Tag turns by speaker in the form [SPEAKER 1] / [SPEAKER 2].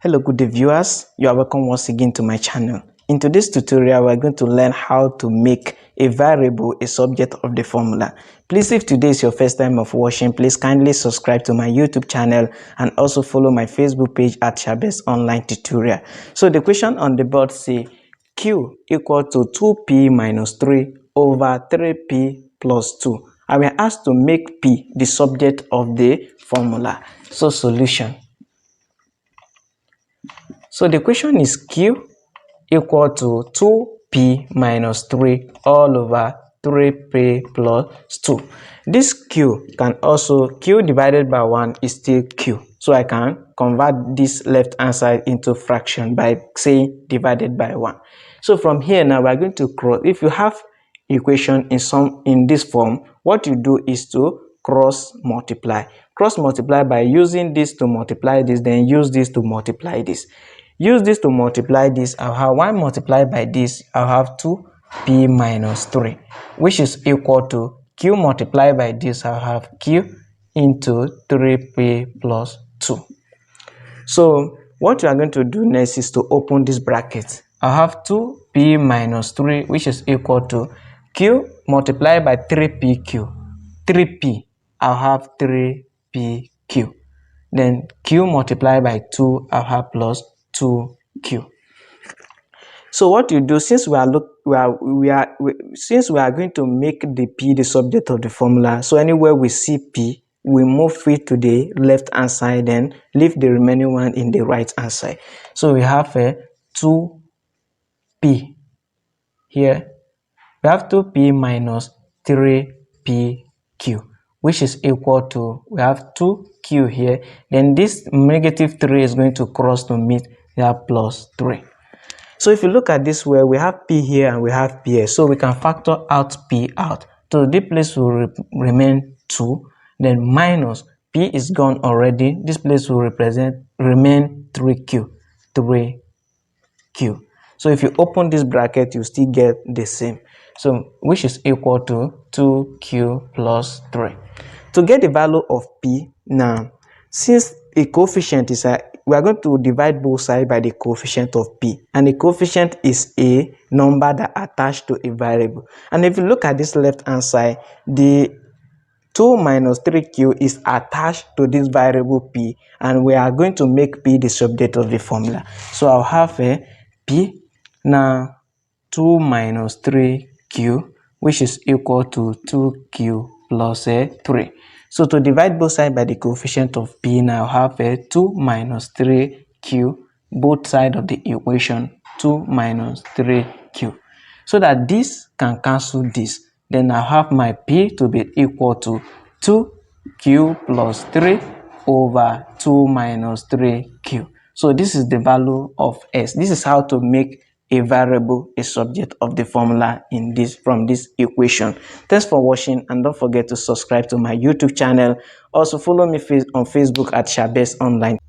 [SPEAKER 1] Hello good day viewers, you are welcome once again to my channel. In today's tutorial we are going to learn how to make a variable a subject of the formula. Please, if today is your first time of watching, please kindly subscribe to my YouTube channel and also follow my Facebook page at Shabez Online Tutorial. So the question on the board say q equal to 2p minus 3 over 3p plus 2. I will ask to make p the subject of the formula. So solution. So the question is q equal to 2p minus 3 all over 3p plus 2. This q can also, q divided by 1 is still q. So I can convert this left hand side into fraction by saying divided by 1. So from here now we are going to cross. If you have equation in this form, what you do is to cross multiply. Cross multiply by using this to multiply this, then use this to multiply this. Use this to multiply this. I'll have 1 multiplied by this. I'll have 2p minus 3, which is equal to q multiplied by this. I'll have q into 3p plus 2. So what we are going to do next is to open this bracket. I'll have 2p minus 3, which is equal to q multiplied by 3pq. 3p, I'll have 3pq. Then q multiplied by 2, I'll have plus 2q. So what you do, since we are going to make the p the subject of the formula, so anywhere we see p, we move it to the left hand side and leave the remaining one in the right hand side. So we have a 2p here. We have 2p minus 3pq, which is equal to, we have 2q here, then this negative 3 is going to cross to meet that plus 3. So if you look at this way, we have p here and we have p here, so we can factor out p out. So this place will remain 2, then minus p is gone already. This place will remain 3q. So if you open this bracket, you still get the same. So which is equal to 2q plus 3. To get the value of p, now since a coefficient is we are going to divide both sides by the coefficient of p, and the coefficient is a number that attached to a variable. And if you look at this left hand side, the 2 minus 3q is attached to this variable p, and we are going to make p the subject of the formula. So I'll have a p now 2 minus 3q, which is equal to 2q plus 3. So to divide both sides by the coefficient of p, now have a 2 minus 3q, both sides of the equation, 2 minus 3q. So that this can cancel this, then I have my p to be equal to 2q plus 3 over 2 minus 3q. So this is the value of s. This is how to make a variable a subject of the formula from this equation. Thanks for watching, and don't forget to subscribe to my YouTube channel. Also follow me on Facebook at Shabez Online.